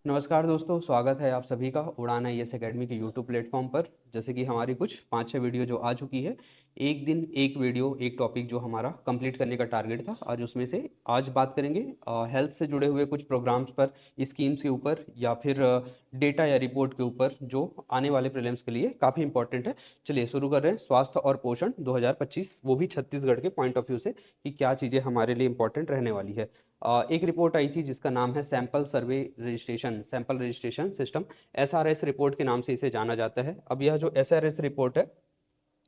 नमस्कार दोस्तों, स्वागत है आप सभी का उड़ान आईएएस एकेडमी के यूट्यूब प्लेटफॉर्म पर। जैसे कि हमारी कुछ 5-6 वीडियो जो आ चुकी है, एक दिन एक वीडियो एक टॉपिक जो हमारा कंप्लीट करने का टारगेट था। आज उसमें से आज बात करेंगे हेल्थ से जुड़े हुए कुछ प्रोग्राम्स पर, स्कीम्स के ऊपर या फिर डेटा या रिपोर्ट के ऊपर जो आने वाले प्रीलिम्स के लिए काफ़ी इंपॉर्टेंट है। चलिए शुरू कर रहे हैं। स्वास्थ्य और पोषण 2025, वो भी छत्तीसगढ़ के पॉइंट ऑफ व्यू से कि क्या चीज़ें हमारे लिए इंपॉर्टेंट रहने वाली है। एक रिपोर्ट आई थी जिसका नाम है sample registration system. SRS report के नाम से इसे जाना जाता है। अब यह जो एसआरएस रिपोर्ट है,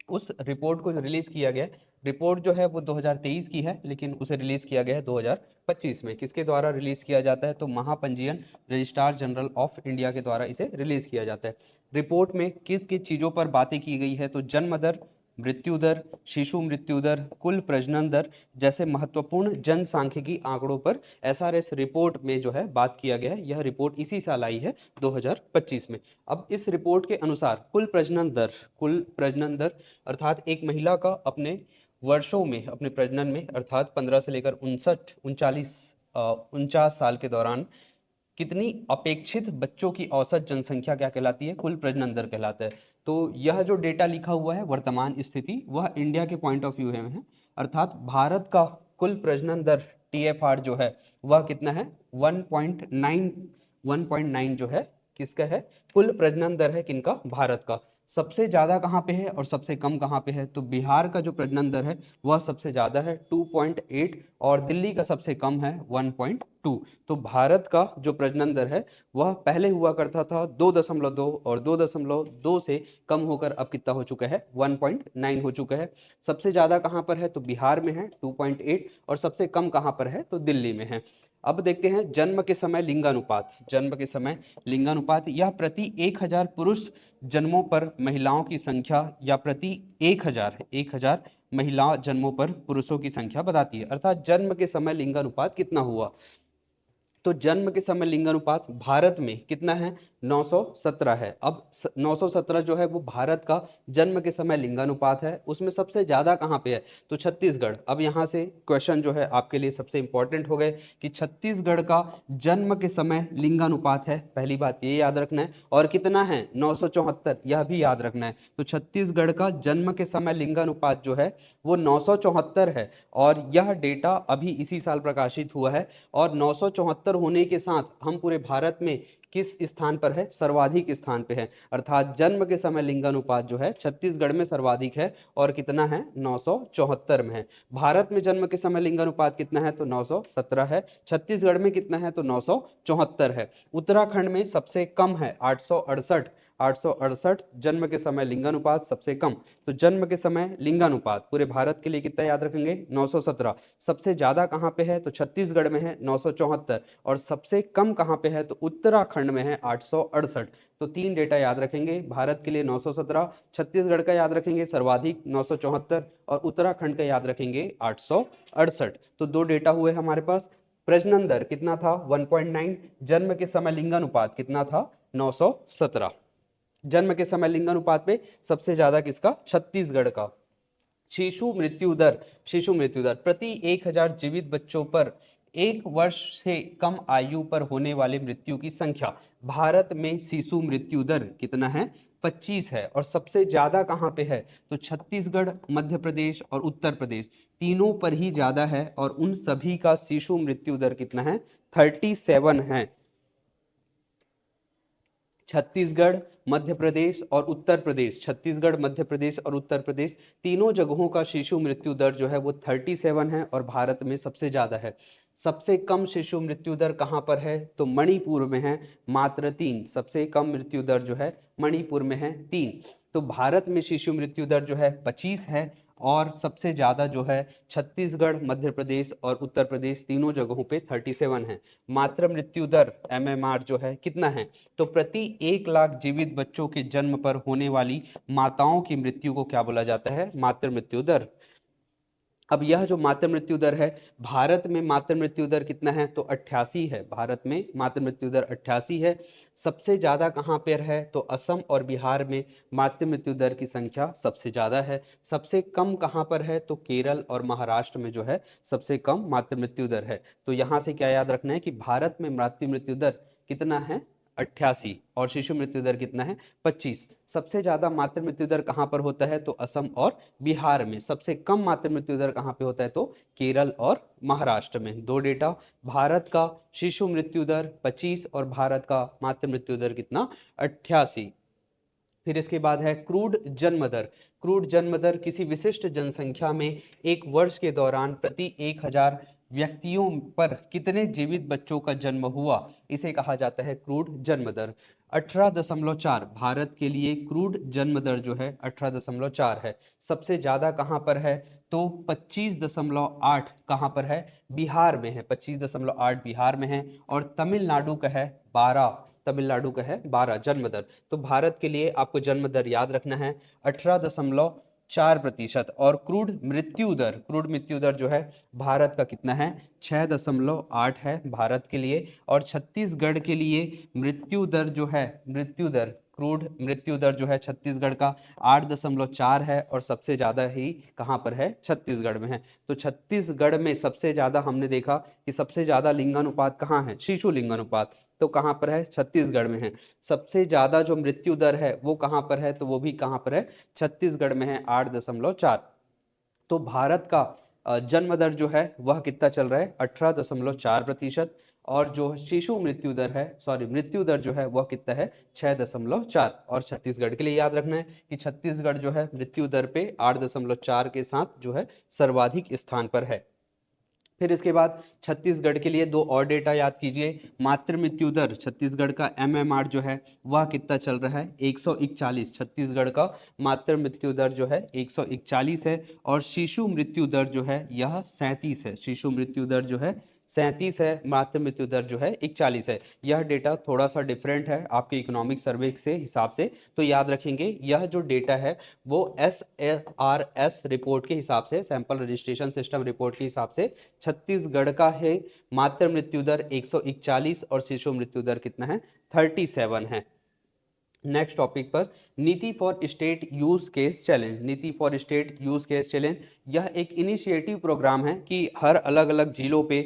उस रिपोर्ट को रिलीज किया गया है। रिपोर्ट जो है वो 2023 की है, लेकिन उसे रिलीज किया गया है 2025 में। किसके द्वारा रिलीज किया जाता है? तो महापंजीयन रजिस्ट्रार जनरल ऑफ इंडिया के द्वारा इसे रिलीज किया जाता है। रिपोर्ट में किस किस चीजों पर बातें की गई है? तो जन्म दर, मृत्यु दर, शिशु मृत्यु दर, कुल प्रजनन दर जैसे महत्वपूर्ण जनसांख्यिकी आंकड़ों पर एसआरएस रिपोर्ट में जो है बात किया गया है। यह रिपोर्ट इसी साल आई है 2025 में। अब इस रिपोर्ट के अनुसार कुल प्रजनन दर अर्थात एक महिला का अपने वर्षों में, अपने प्रजनन में अर्थात 15 से लेकर 49 साल के दौरान कितनी अपेक्षित बच्चों की औसत जनसंख्या क्या कहलाती है? कुल प्रजनन दर कहलाता है। तो यह जो डेटा लिखा हुआ है वर्तमान स्थिति, वह इंडिया के पॉइंट ऑफ व्यू में है। अर्थात भारत का कुल प्रजनन दर टीएफआर जो है वह कितना है? 1.9 जो है किसका है? कुल प्रजनन दर है किनका? भारत का। सबसे ज्यादा कहाँ पे है और सबसे कम कहाँ पे है? तो बिहार का जो प्रजनन दर है वह सबसे ज्यादा है 2.8 और दिल्ली का सबसे कम है 1.2। तो भारत का जो प्रजनन दर है वह पहले हुआ करता था 2.2 और 2.2 से कम होकर अब कितना हो चुका है? 1.9 हो चुका है। सबसे ज्यादा कहाँ पर है? तो बिहार में है 2.8 और सबसे कम कहाँ पर है? तो दिल्ली में है। अब देखते हैं जन्म के समय लिंगानुपात। जन्म के समय लिंगानुपात यह प्रति 1000 पुरुष जन्मों पर महिलाओं की संख्या या प्रति 1000 महिला जन्मों पर पुरुषों की संख्या बताती है। अर्थात जन्म के समय लिंगानुपात कितना हुआ? तो जन्म के समय लिंगानुपात भारत में कितना है? 917 है। अब 917 जो है वो भारत का जन्म के समय लिंगानुपात है। उसमें सबसे ज्यादा कहाँ पे है? तो छत्तीसगढ़। अब यहाँ से क्वेश्चन जो है आपके लिए सबसे इंपॉर्टेंट हो गए कि छत्तीसगढ़ का जन्म के समय लिंगानुपात है, पहली बात ये याद रखना है। और कितना है? 974, यह भी याद रखना है। तो छत्तीसगढ़ का जन्म के समय लिंगानुपात जो है वो 974 है और यह डेटा अभी इसी साल प्रकाशित हुआ है। और 974 होने के साथ हम पूरे भारत में किस स्थान पर है? सर्वाधिक स्थान पे है। अर्थात जन्म के समय लिंगानुपात जो है छत्तीसगढ़ में सर्वाधिक है और कितना है? 974 में है। भारत में जन्म के समय लिंगानुपात कितना है? तो 917 है। छत्तीसगढ़ में कितना है? तो 974 है। उत्तराखंड में सबसे कम है 868। 868 जन्म के समय लिंगानुपात सबसे कम। तो जन्म के समय लिंगानुपात पूरे भारत के लिए कितना याद रखेंगे? 917। सबसे ज्यादा कहाँ पे है? तो छत्तीसगढ़ में है 974 और सबसे कम कहाँ पे है? तो उत्तराखंड में है 868। तो तीन डेटा याद रखेंगे, भारत के लिए 917, छत्तीसगढ़ का याद रखेंगे सर्वाधिक 974 और उत्तराखंड का याद रखेंगे 868। तो दो डेटा हुए हमारे पास। प्रजनन दर कितना था? 1.9। जन्म के समय लिंगानुपात कितना था? 917। जन्म के समय लिंगानुपात पे सबसे ज्यादा किसका? छत्तीसगढ़ का। शिशु मृत्यु दर प्रति 1000 जीवित बच्चों पर 1 वर्ष से कम आयु पर होने वाले मृत्यु की संख्या। भारत में शिशु मृत्यु दर कितना है? 25 है। और सबसे ज्यादा कहाँ पे है? तो छत्तीसगढ़, मध्य प्रदेश और उत्तर प्रदेश तीनों पर ही ज्यादा है और उन सभी का शिशु मृत्यु दर कितना है? 37 है। छत्तीसगढ़, मध्य प्रदेश और उत्तर प्रदेश, छत्तीसगढ़, मध्य प्रदेश और उत्तर प्रदेश तीनों जगहों का शिशु मृत्यु दर जो है वो 37 है और भारत में सबसे ज्यादा है। सबसे कम शिशु मृत्यु दर कहाँ पर है? तो मणिपुर में है, मात्र 3। सबसे कम मृत्यु दर जो है मणिपुर में है 3। तो भारत में शिशु मृत्यु दर जो है 25 है और सबसे ज्यादा जो है छत्तीसगढ़, मध्य प्रदेश और उत्तर प्रदेश तीनों जगहों पे 37 है। मातृ मृत्यु दर एमएमआर जो है कितना है? तो प्रति 1 लाख जीवित बच्चों के जन्म पर होने वाली माताओं की मृत्यु को क्या बोला जाता है? मातृ मृत्यु दर। अब यह जो मातृ मृत्यु दर है, भारत में मातृ मृत्यु दर कितना है? तो 88 है। भारत में मातृ मृत्यु दर 88 है। सबसे ज्यादा कहाँ पर है? तो असम और बिहार में मातृ मृत्यु दर की संख्या सबसे ज्यादा है। सबसे कम कहाँ पर है? तो केरल और महाराष्ट्र में जो है सबसे कम मातृ मृत्यु दर है। तो यहाँ से क्या याद रखना है कि भारत में मातृ मृत्यु दर कितना है 88 और शिशु मृत्यु दर कितना है 25। सबसे ज्यादा मातृ मृत्यु दर कहां पर होता है तो असम और बिहार में। सबसे कम मातृ मृत्यु दर कहां पे होता है तो केरल और महाराष्ट्र में। दो डेटा, भारत का शिशु मृत्यु दर 25 और भारत का मातृ मृत्यु दर कितना 88। फिर इसके बाद है क्रूड जन्म दर। क्रूड जन्म दर किसी विशिष्ट जनसंख्या में एक वर्ष के दौरान प्रति 1000 व्यक्तियों पर कितने जीवित बच्चों का जन्म हुआ, इसे कहा जाता है क्रूड जन्म दर। 18.4 भारत के लिए क्रूड जन्म दर जो है 18.4 है। सबसे ज्यादा कहां पर है तो 25.8 कहां पर है बिहार में है, 25.8 बिहार में है। और तमिलनाडु का है 12, तमिलनाडु का है 12 जन्म दर। तो भारत के लिए आपको जन्म दर याद रखना है 18.4%। और क्रूड मृत्यु दर जो है भारत का कितना है 6.8 है भारत के लिए। और छत्तीसगढ़ के लिए मृत्यु दर जो है, मृत्यु दर क्रूड मृत्यु दर जो है छत्तीसगढ़ का 8.4 है। और सबसे ज्यादा ही कहां पर है छत्तीसगढ़ में है। तो छत्तीसगढ़ में सबसे ज्यादा हमने देखा कि सबसे ज्यादा लिंगानुपात कहाँ है, शिशु लिंगानुपात, तो कहां पर है छत्तीसगढ़ में है। सबसे ज्यादा जो मृत्यु दर है वो कहां पर है तो वो भी कहां पर है छत्तीसगढ़ में है 8.4। तो भारत का जन्म दर जो है वह कितना चल रहा है 18.4%। और जो शिशु मृत्यु दर है, सॉरी मृत्यु दर जो है वह कितना है 6.4। और छत्तीसगढ़ के लिए याद रखना है कि छत्तीसगढ़ जो है मृत्यु दर पे 8.4 के साथ जो है सर्वाधिक स्थान पर है। फिर इसके बाद छत्तीसगढ़ के लिए दो और डेटा याद कीजिए। मातृ मृत्यु दर छत्तीसगढ़ का MMR जो है वह कितना चल रहा है 141। छत्तीसगढ़ का मातृ मृत्यु दर जो है 141 है। और शिशु मृत्यु दर जो है यह 37 है। शिशु मृत्यु दर जो है 37 है, मातृ मृत्यु दर जो है 41 है। यह डेटा थोड़ा सा डिफरेंट है आपके इकोनॉमिक सर्वे से हिसाब से, तो याद रखेंगे यह जो डेटा है वो SRS रिपोर्ट के हिसाब से, सैंपल रजिस्ट्रेशन सिस्टम रिपोर्ट के हिसाब से छत्तीसगढ़ का है मातृ मृत्यु दर 141 और शिशु मृत्यु दर कितना है 37 है। नेक्स्ट टॉपिक पर, NITI for state use case challenge. NITI for state use case challenge यह एक इनिशिएटिव प्रोग्राम है कि हर अलग अलग जिलों पे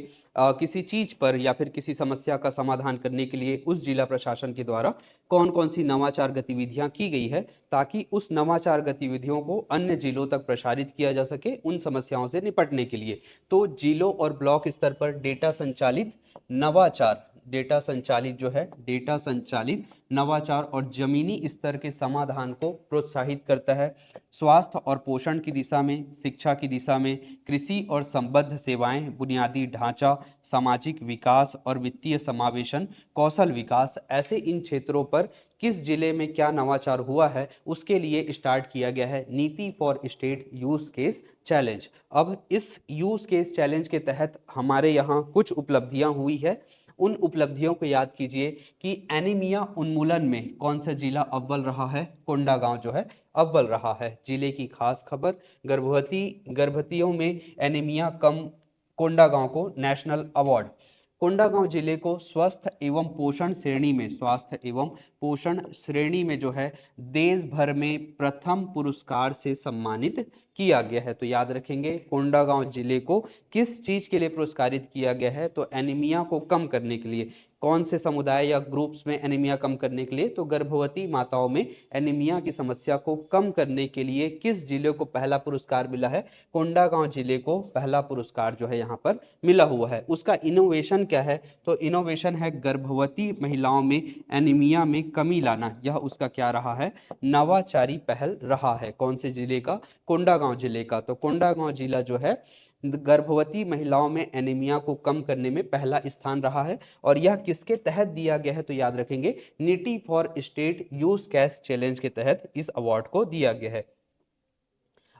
किसी चीज पर या फिर किसी समस्या का समाधान करने के लिए उस जिला प्रशासन के द्वारा कौन कौन सी नवाचार गतिविधियां की गई है, ताकि उस नवाचार गतिविधियों को अन्य जिलों तक प्रसारित किया जा सके उन समस्याओं से निपटने के लिए। तो जिलों और ब्लॉक स्तर पर डेटा संचालित नवाचार, डेटा संचालित जो है डेटा संचालित नवाचार और जमीनी स्तर के समाधान को प्रोत्साहित करता है। स्वास्थ्य और पोषण की दिशा में, शिक्षा की दिशा में, कृषि और संबद्ध सेवाएं, बुनियादी ढांचा, सामाजिक विकास और वित्तीय समावेशन, कौशल विकास, ऐसे इन क्षेत्रों पर किस जिले में क्या नवाचार हुआ है उसके लिए स्टार्ट किया गया है नीति for state use case challenge. अब इस यूज केस चैलेंज के तहत हमारे यहाँ कुछ उपलब्धियां हुई है। उन उपलब्धियों को याद कीजिए कि एनीमिया उन्मूलन में कौन सा जिला अव्वल रहा है, कोंडागांव जो है अव्वल रहा है। जिले की खास खबर, गर्भवतियों में एनीमिया कम, कोंडागांव को नेशनल अवार्ड। कोंडागांव जिले को स्वास्थ्य एवं पोषण श्रेणी में, स्वास्थ्य एवं पोषण श्रेणी में जो है देश भर में प्रथम पुरस्कार से सम्मानित किया गया है। तो याद रखेंगे कोंडागांव जिले को किस चीज के लिए पुरस्कारित किया गया है तो एनीमिया को कम करने के लिए। कौन से समुदाय या ग्रुप्स में एनीमिया कम करने के लिए तो गर्भवती माताओं में एनीमिया की समस्या को कम करने के लिए किस जिले को पहला पुरस्कार मिला है, कोंडागांव जिले को पहला पुरस्कार जो है यहाँ पर मिला हुआ है। उसका इनोवेशन क्या है तो इनोवेशन है गर्भवती महिलाओं में एनीमिया में कमी लाना। यह उसका क्या रहा है नवाचारी पहल रहा है। कौन से जिले का, कोंडागांव जिले का। तो कोंडागांव जिला जो है गर्भवती महिलाओं में एनीमिया को कम करने में पहला स्थान रहा है। और यह किसके तहत दिया गया है तो याद रखेंगे नीति for state use case challenge के तहत इस अवार्ड को दिया गया है।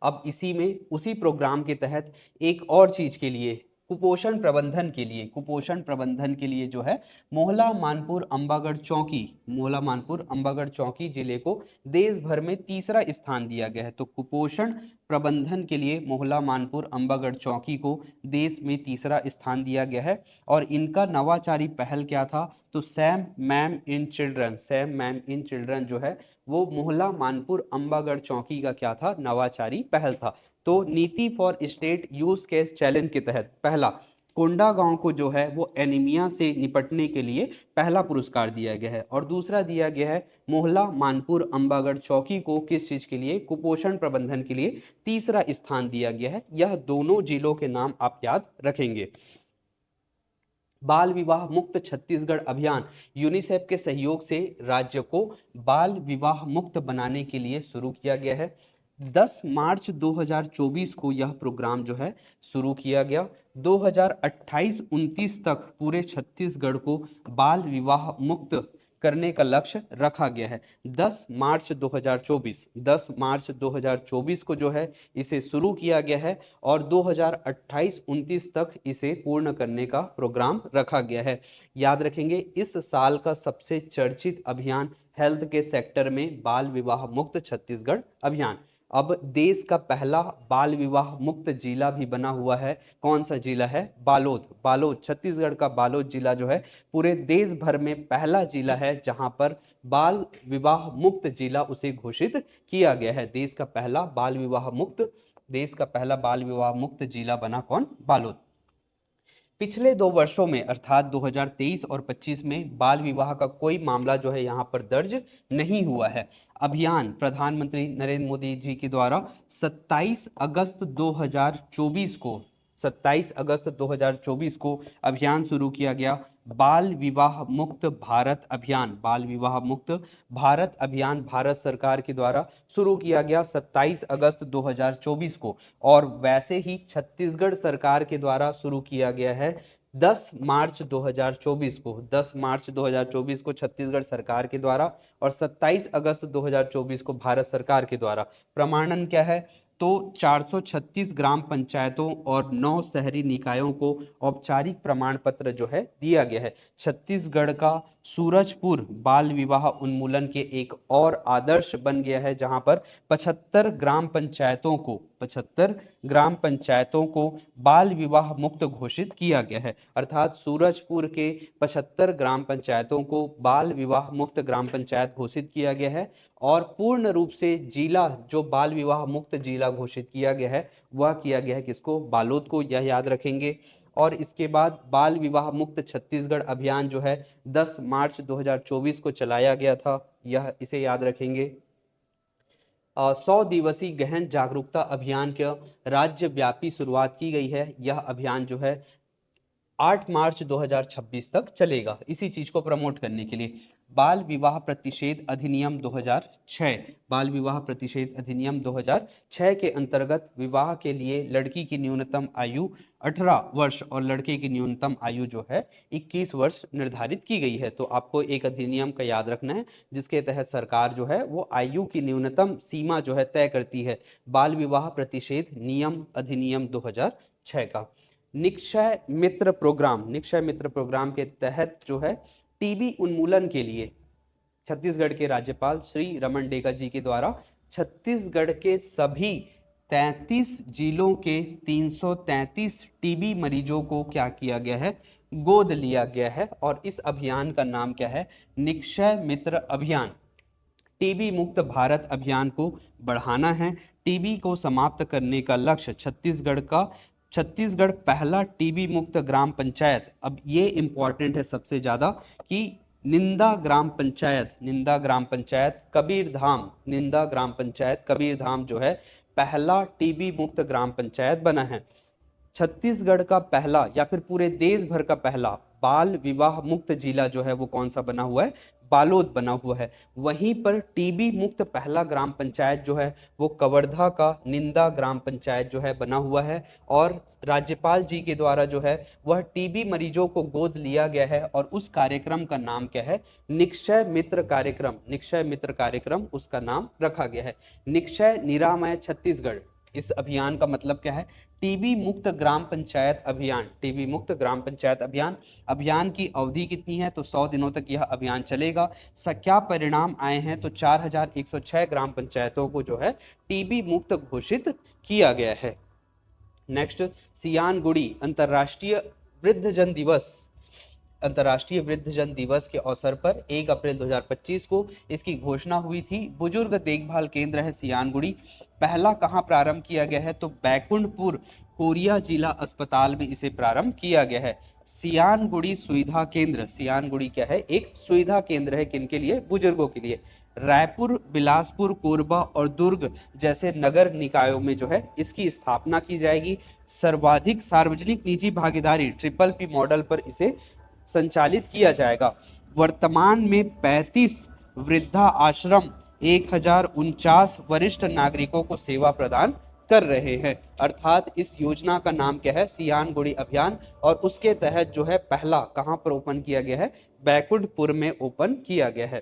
अब इसी में उसी प्रोग्राम के तहत एक और चीज के लिए, कुपोषण प्रबंधन के लिए, कुपोषण प्रबंधन के लिए जो है मोहला मानपुर अंबागढ़ चौकी, मोहला मानपुर अंबागढ़ चौकी जिले को देश भर में तीसरा स्थान दिया गया है। तो कुपोषण प्रबंधन के लिए मोहला मानपुर अंबागढ़ चौकी को देश में तीसरा स्थान दिया गया है। और इनका नवाचारी पहल क्या था तो Sam ma'am in children, Sam ma'am in children जो है वो मोहला मानपुर अंबागढ़ चौकी का क्या था नवाचारी पहल था। तो नीति for state use case challenge के तहत पहला कोंडागांव को जो है वो एनीमिया से निपटने के लिए पहला पुरस्कार दिया गया है। और दूसरा दिया गया है मोहला मानपुर अंबागढ़ चौकी को किस चीज के लिए, कुपोषण प्रबंधन के लिए तीसरा स्थान दिया गया है। यह दोनों जिलों के नाम आप याद रखेंगे। बाल विवाह मुक्त छत्तीसगढ़ अभियान यूनिसेफ के सहयोग से राज्य को बाल विवाह मुक्त बनाने के लिए शुरू किया गया है। 10 मार्च 2024 को यह प्रोग्राम जो है शुरू किया गया। 2028-29 तक पूरे छत्तीसगढ़ को बाल विवाह मुक्त करने का लक्ष्य रखा गया है। 10 मार्च 2024 को जो है इसे शुरू किया गया है और 2028-29 तक इसे पूर्ण करने का प्रोग्राम रखा गया है। याद रखेंगे इस साल का सबसे चर्चित अभियान हेल्थ के सेक्टर में बाल विवाह मुक्त छत्तीसगढ़ अभियान। अब देश का पहला बाल विवाह मुक्त जिला भी बना हुआ है। कौन सा जिला है? बालोद। बालोद, छत्तीसगढ़ का बालोद जिला जो है पूरे देश भर में पहला जिला है जहां पर बाल विवाह मुक्त जिला उसे घोषित किया गया है। देश का पहला बाल विवाह मुक्त जिला बना कौन? बालोद। पिछले 2 वर्षों में अर्थात 2023 और 25 में बाल विवाह का कोई मामला जो है यहाँ पर दर्ज नहीं हुआ है। अभियान प्रधानमंत्री नरेंद्र मोदी जी के द्वारा 27 अगस्त 2024 को अभियान शुरू किया गया। बाल विवाह मुक्त भारत अभियान, बाल विवाह मुक्त भारत अभियान भारत सरकार के द्वारा शुरू किया गया 27 अगस्त 2024 को। और वैसे ही छत्तीसगढ़ सरकार के द्वारा शुरू किया गया है 10 मार्च 2024 को। 10 मार्च 2024 को छत्तीसगढ़ सरकार के द्वारा और 27 अगस्त 2024 को भारत सरकार के द्वारा। प्रमाणन क्या है? तो 436 ग्राम पंचायतों और 9 शहरी निकायों को औपचारिक प्रमाण पत्र जो है दिया गया है। छत्तीसगढ़ का सूरजपुर बाल विवाह उन्मूलन के एक और आदर्श बन गया है जहां पर 75 ग्राम पंचायतों को बाल विवाह मुक्त घोषित किया गया है। अर्थात सूरजपुर के 75 ग्राम पंचायतों को बाल विवाह मुक्त ग्राम पंचायत घोषित किया गया है। और पूर्ण रूप से जिला जो बाल विवाह मुक्त जिला घोषित किया गया है वह किया गया है किसको? बालोद को। यह याद रखेंगे। और इसके बाद बाल विवाह मुक्त छत्तीसगढ़ अभियान जो है 10 मार्च 2024 को चलाया गया था। यह इसे याद रखेंगे। 100 दिवसीय गहन जागरूकता अभियान का राज्य व्यापी शुरुआत की गई है। यह अभियान जो है 8 मार्च 2026 तक चलेगा इसी चीज को प्रमोट करने के लिए। बाल विवाह प्रतिषेध अधिनियम 2006, बाल विवाह प्रतिषेध अधिनियम 2006 के अंतर्गत विवाह के लिए लड़की की न्यूनतम आयु 18 वर्ष और लड़के की न्यूनतम आयु जो है 21 वर्ष निर्धारित की गई है। तो आपको एक अधिनियम का याद रखना है जिसके तहत सरकार जो है वो आयु की न्यूनतम सीमा जो है तय करती है। बाल विवाह प्रतिषेध नियम अधिनियम 2006 का। निक्षय मित्र प्रोग्राम के तहत जो है टीबी उन्मूलन के लिए छत्तीसगढ़ के राज्यपाल श्री रमन डेगा जी के द्वारा छत्तीसगढ़ के सभी 33 जिलों के 333 टीबी मरीजों को क्या किया गया है? गोद लिया गया है। और इस अभियान का नाम क्या है? निक्षय मित्र अभियान। टीबी मुक्त भारत अभियान को बढ़ाना है। टीबी को समाप्त करने का लक्ष्य छत्तीसगढ़ पहला टीबी मुक्त ग्राम पंचायत। अब ये इंपॉर्टेंट है सबसे ज्यादा कि निंदा ग्राम पंचायत कबीरधाम जो है पहला टीबी मुक्त ग्राम पंचायत बना है। छत्तीसगढ़ का पहला या फिर पूरे देश भर का पहला बाल विवाह मुक्त जिला जो है वो कौन सा बना हुआ है? बालोद बना हुआ है। वहीं पर टीबी मुक्त पहला ग्राम पंचायत जो है वो कवर्धा का निंदा ग्राम पंचायत जो है बना हुआ है। और राज्यपाल जी के द्वारा जो है वह टीबी मरीजों को गोद लिया गया है और उस कार्यक्रम का नाम क्या है? निक्षय मित्र कार्यक्रम उसका नाम रखा गया है। निक्षय निरामय छत्तीसगढ़, इस अभियान का मतलब क्या है? टीबी मुक्त ग्राम पंचायत अभियान। अभियान की अवधि कितनी है? तो 100 दिनों तक यह अभियान चलेगा। क्या परिणाम आए हैं? तो 4106 ग्राम पंचायतों को जो है टीबी मुक्त घोषित किया गया है। नेक्स्ट, सियानगुड़ी अंतर्राष्ट्रीय वृद्धजन दिवस के अवसर पर 1 अप्रैल 2025 को इसकी घोषणा हुई थी। बुजुर्ग देखभाल केंद्र है सियानगुड़ी। पहला कहाँ प्रारंभ किया गया है? तो बैकुंठपुर कोरिया जिला अस्पताल में इसे प्रारंभ किया गया है। सियानगुड़ी सुविधा केंद्र, सियानगुड़ी क्या है, एक सुविधा केंद्र है, किनके लिए, बुजुर्गों के लिए। रायपुर, बिलासपुर, कोरबा और दुर्ग जैसे नगर निकायों में जो है इसकी स्थापना की जाएगी। सर्वाधिक सार्वजनिक निजी भागीदारी ट्रिपल पी मॉडल पर इसे संचालित किया जाएगा। वर्तमान में 35 वृद्धा आश्रम 1049 वरिष्ठ नागरिकों को सेवा प्रदान कर रहे हैं। अर्थात इस योजना का नाम क्या है, सियानगुड़ी अभियान। और उसके तहत जो है पहला कहां पर ओपन किया गया है, बैकुंठपुर में ओपन किया गया है।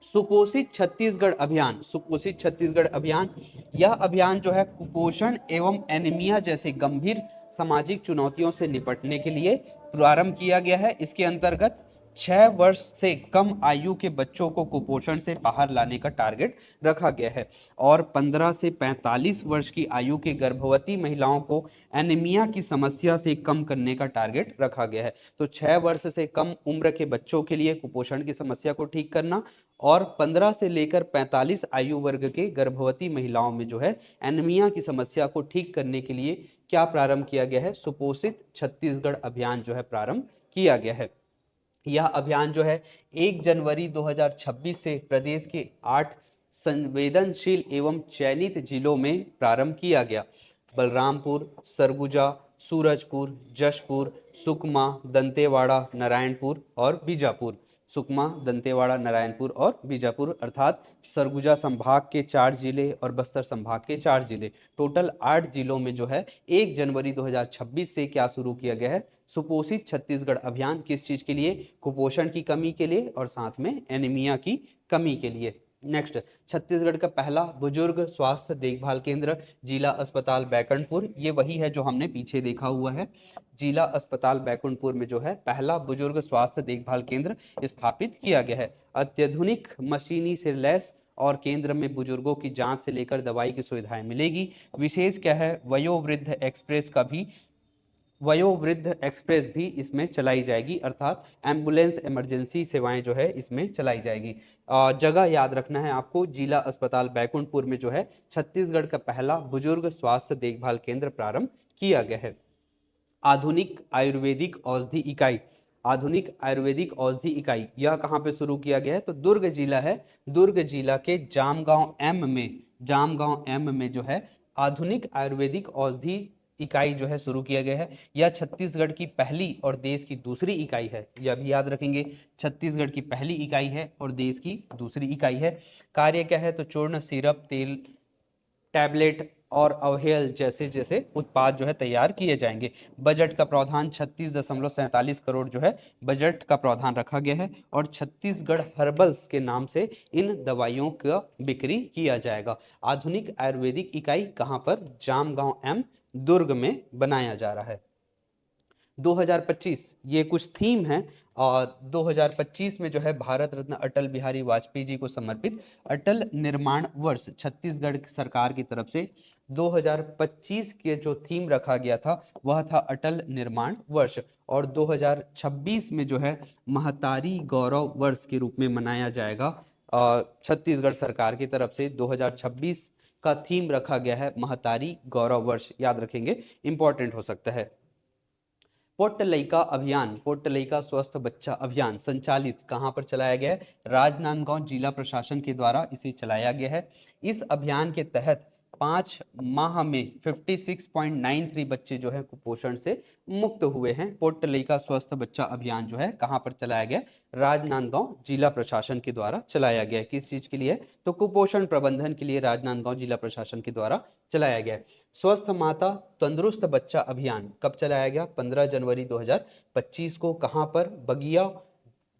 सुपोषित छत्तीसगढ़ अभियान, सुपोषित छत्तीसगढ़ अभियान, यह अभियान जो है कुपोषण एवं एनीमिया जैसे गंभीर सामाजिक चुनौतियों से निपटने के लिए प्रारंभ किया गया है। इसके अंतर्गत 6 वर्ष से कम आयु के बच्चों को कुपोषण से बाहर लाने का टारगेट रखा गया है और 15 से 45 वर्ष की आयु के गर्भवती महिलाओं को एनीमिया की समस्या से कम करने का टारगेट रखा गया है। तो 6 वर्ष से कम उम्र के बच्चों के लिए कुपोषण की समस्या को ठीक करना और 15 से लेकर 45 आयु वर्ग के गर्भवती महिलाओं में जो है एनीमिया की समस्या को ठीक करने के लिए क्या प्रारंभ किया गया है, सुपोषित छत्तीसगढ़ अभियान जो है प्रारंभ किया गया है। यह अभियान जो है 1 जनवरी 2026 से प्रदेश के 8 संवेदनशील एवं चयनित जिलों में प्रारंभ किया गया। बलरामपुर, सरगुजा, सूरजपुर, जशपुर, सुकमा, दंतेवाड़ा, नारायणपुर और बीजापुर। सुकमा, दंतेवाड़ा, नारायणपुर और बीजापुर, अर्थात सरगुजा संभाग के 4 जिले और बस्तर संभाग के 4 जिले, टोटल 8 जिलों में जो है 1 जनवरी 2026 से क्या शुरू किया गया है, सुपोषित छत्तीसगढ़ अभियान। किस चीज के लिए, कुपोषण की कमी के लिए और साथ में एनीमिया की कमी के लिए। नेक्स्ट, छत्तीसगढ़ का पहला बुजुर्ग स्वास्थ्य देखभाल केंद्र जिला अस्पताल बैकुंठपुर, ये वही है जो हमने पीछे देखा हुआ है। जिला अस्पताल बैकुंठपुर में जो है पहला बुजुर्ग स्वास्थ्य देखभाल केंद्र स्थापित किया गया है। अत्याधुनिक मशीनी से लैस और केंद्र में बुजुर्गों की जांच से लेकर दवाई की सुविधाएं मिलेगी। विशेष क्या है, वयोवृद्ध एक्सप्रेस भी इसमें चलाई जाएगी, अर्थात एम्बुलेंस इमरजेंसी सेवाएं जो है इसमें चलाई जाएगी। जगह याद रखना है आपको, जिला अस्पताल बैकुंठपुर में जो है छत्तीसगढ़ का पहला बुजुर्ग स्वास्थ्य देखभाल केंद्र प्रारंभ किया गया है। आधुनिक आयुर्वेदिक औषधि इकाई, आधुनिक आयुर्वेदिक औषधि इकाई यह कहाँ पे शुरू किया गया है, तो दुर्ग जिला है। दुर्ग जिला के जामगांव एम में जो है आधुनिक आयुर्वेदिक औषधि इकाई जो है शुरू किया गया है। यह छत्तीसगढ़ की पहली और देश की दूसरी इकाई है, यह भी याद रखेंगे, छत्तीसगढ़ की पहली इकाई है और देश की दूसरी इकाई है। कार्य क्या है, तो चूर्ण, सिरप, तेल, टैबलेट और अवहेल जैसे जैसे उत्पाद जो है तैयार किए जाएंगे। बजट का प्रावधान 36.47 करोड़ जो है बजट का प्रावधान रखा गया है और छत्तीसगढ़ हर्बल्स के नाम से इन दवाइयों का बिक्री किया जाएगा। आधुनिक आयुर्वेदिक इकाई कहां पर, जामगांव एम दुर्ग में बनाया जा रहा है। 2025 ये कुछ थीम है और 2025 में जो है भारत रत्न अटल बिहारी वाजपेयी जी को समर्पित अटल निर्माण वर्ष छत्तीसगढ़ सरकार की तरफ से 2025 के जो थीम रखा गया था वह था अटल निर्माण वर्ष और 2026 में जो है महतारी गौरव वर्ष के रूप में मनाया जाएगा। छत्तीसगढ़ सरकार की तरफ से 2026 का थीम रखा गया है महतारी गौरव वर्ष, याद रखेंगे, इंपॉर्टेंट हो सकता है। पोट्टलैका अभियान, पोट्टलैका स्वस्थ बच्चा अभियान संचालित कहां पर चलाया गया है, राजनांदगांव जिला प्रशासन के द्वारा इसे चलाया गया है। इस अभियान के तहत 5 माह में 56.93 बच्चे जो है कुपोषण से मुक्त हुए हैं। पोट्टलैका स्वस्थ बच्चा अभियान जो है कहां पर चलाया गया, राजनांदगांव जिला प्रशासन के द्वारा चलाया गया है। किस चीज के लिए, तो कुपोषण प्रबंधन के लिए राजनांदगांव जिला प्रशासन के द्वारा चलाया गया है। स्वस्थ माता तंदुरुस्त बच्चा अभियान कब चलाया गया, 15 जनवरी 2025 को। कहां पर, बगिया,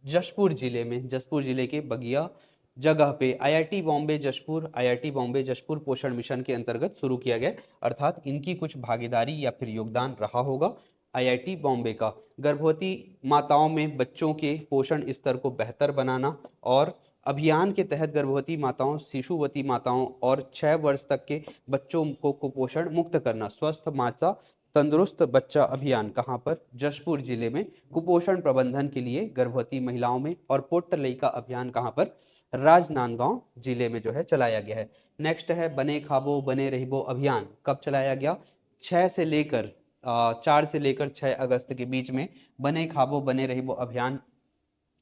जशपुर जिले में, जशपुर जिले के बगिया जगह पे आईआईटी बॉम्बे जशपुर पोषण मिशन के अंतर्गत शुरू किया गया, अर्थात इनकी कुछ भागीदारी या फिर योगदान रहा होगा आईआईटी बॉम्बे का। गर्भवती माताओं में बच्चों के पोषण स्तर को बेहतर बनाना और अभियान के तहत गर्भवती माताओं, शिशुवती माताओं और 6 वर्ष तक के बच्चों को कुपोषण मुक्त करना। स्वस्थ माता तंदुरुस्त बच्चा अभियान कहां पर, जशपुर जिले में कुपोषण प्रबंधन के लिए गर्भवती महिलाओं में। और पोट्टलैका अभियान कहां पर, राजनांदगांव जिले में जो है चलाया गया है। नेक्स्ट है बने खाबो बने रहिबो अभियान, कब चलाया गया, 4 से लेकर 6 अगस्त के बीच में बने खाबो बने रहिबो अभियान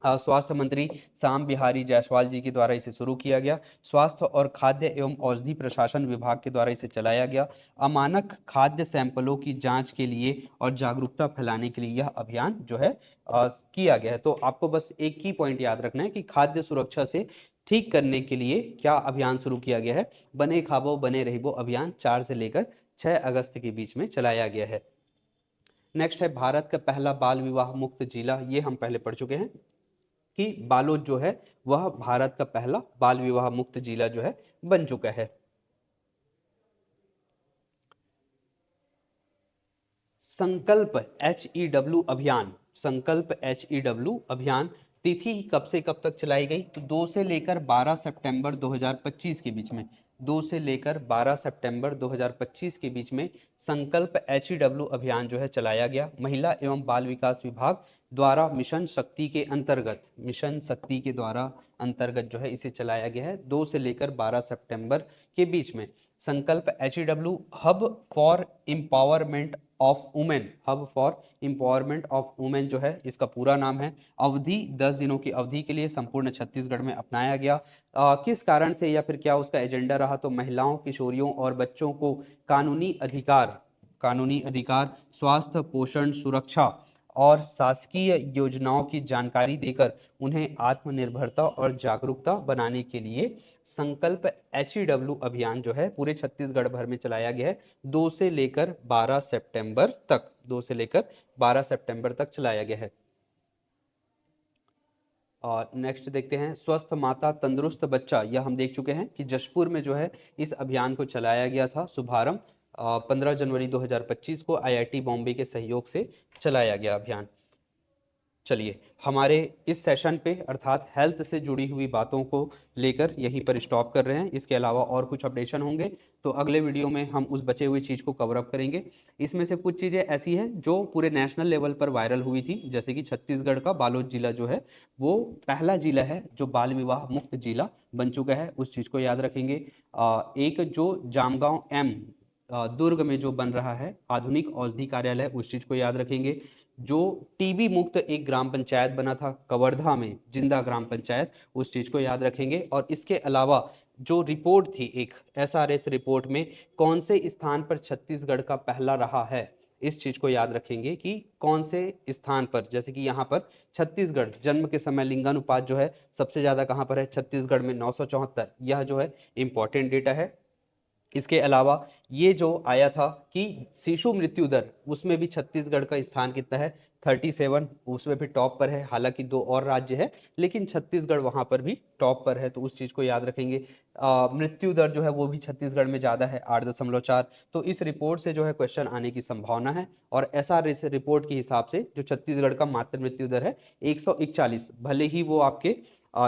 स्वास्थ्य मंत्री श्याम बिहारी जायसवाल जी के द्वारा इसे शुरू किया गया। स्वास्थ्य और खाद्य एवं औषधि प्रशासन विभाग के द्वारा इसे चलाया गया। अमानक खाद्य सैंपलों की जांच के लिए और जागरूकता फैलाने के लिए यह अभियान जो है किया गया है। तो आपको बस एक ही पॉइंट याद रखना है कि खाद्य सुरक्षा से ठीक करने के लिए क्या अभियान शुरू किया गया है। बने खाबो बने रहिबो अभियान 4 से लेकर 6 अगस्त के बीच में चलाया गया है। नेक्स्ट है भारत का पहला बाल विवाह मुक्त जिला। ये हम पहले पढ़ चुके हैं कि बालोद जो है वह भारत का पहला बाल विवाह मुक्त जिला जो है बन चुका है। संकल्प HEW अभियान, संकल्प HEW अभियान तिथि कब से कब तक चलाई गई? तो 2 से लेकर 12 सितंबर 2025 के बीच में, 2 से लेकर 12 सितंबर 2025 के बीच में संकल्प HEW अभियान जो है चलाया गया। महिला एवं बाल विकास विभाग द्वारा मिशन शक्ति के अंतर्गत, मिशन शक्ति के द्वारा अंतर्गत जो है इसे चलाया गया है 2 से लेकर 12 सितंबर के बीच में। संकल्प HEW hub for empowerment of women, hub for empowerment of women जो है इसका पूरा नाम है। अवधि 10 दिनों की अवधि के लिए संपूर्ण छत्तीसगढ़ में अपनाया गया। किस कारण से या फिर क्या उसका एजेंडा रहा? तो महिलाओं, किशोरियों और बच्चों को कानूनी अधिकार, स्वास्थ्य, पोषण, सुरक्षा और शासकीय योजनाओं की जानकारी देकर उन्हें आत्मनिर्भरता और जागरूकता बनाने के लिए संकल्प HEW अभियान जो है पूरे छत्तीसगढ़ भर में चलाया गया है 2 से लेकर 12 सितंबर तक, 2 से लेकर 12 सितंबर तक चलाया गया है। और नेक्स्ट देखते हैं स्वस्थ माता तंदुरुस्त बच्चा। यह हम देख चुके हैं कि जशपुर में जो है इस अभियान को चलाया गया था। शुभारंभ 15 जनवरी 2025 को IIT बॉम्बे के सहयोग से चलाया गया अभियान। चलिए हमारे इस सेशन पे अर्थात हेल्थ से जुड़ी हुई बातों को लेकर यहीं पर स्टॉप कर रहे हैं। इसके अलावा और कुछ अपडेशन होंगे तो अगले वीडियो में हम उस बचे हुए चीज़ को कवर अप करेंगे। इसमें से कुछ चीज़ें ऐसी हैं जो पूरे नेशनल लेवल पर वायरल हुई थी, जैसे कि छत्तीसगढ़ का बालोद जिला जो है वो पहला जिला है जो बाल विवाह मुक्त जिला बन चुका है, उस चीज़ को याद रखेंगे। एक जो जामगांव दुर्ग में जो बन रहा है आधुनिक औषधि कार्यालय, उस चीज़ को याद रखेंगे। जो टीबी मुक्त एक ग्राम पंचायत बना था कवर्धा में, जिंदा ग्राम पंचायत, उस चीज को याद रखेंगे। और इसके अलावा जो रिपोर्ट थी एक SRS रिपोर्ट में कौन से स्थान पर छत्तीसगढ़ का पहला रहा है, इस चीज को याद रखेंगे कि कौन से स्थान पर, जैसे कि यहाँ पर छत्तीसगढ़ जन्म के समय लिंगानुपात जो है सबसे ज्यादा कहाँ पर है? छत्तीसगढ़ में 974। यह जो है इंपॉर्टेंट डेटा है। इसके अलावा ये जो आया था कि शिशु मृत्यु दर, उसमें भी छत्तीसगढ़ का स्थान कितना है? 37, उसमें भी टॉप पर है। हालांकि 2 और राज्य है लेकिन छत्तीसगढ़ वहां पर भी टॉप पर है, तो उस चीज को याद रखेंगे। मृत्यु दर जो है वो भी छत्तीसगढ़ में ज्यादा है 8.4। तो इस रिपोर्ट से जो है क्वेश्चन आने की संभावना है। और SRS रिपोर्ट के हिसाब से जो छत्तीसगढ़ का मातृ मृत्यु दर है 141, भले ही वो आपके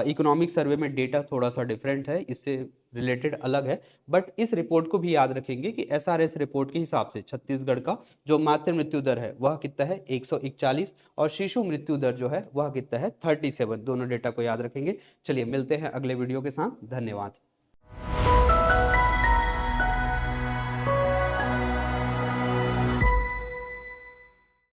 इकोनॉमिक सर्वे में डेटा थोड़ा सा डिफरेंट है, इससे रिलेटेड अलग है, बट इस रिपोर्ट को भी याद रखेंगे कि SRS रिपोर्ट के हिसाब से छत्तीसगढ़ का जो मातृ मृत्यु दर है वह कितना है? 141, और शिशु मृत्यु दर जो है वह कितना है? 37। दोनों डेटा को याद रखेंगे। चलिए मिलते हैं अगले वीडियो के साथ। धन्यवाद।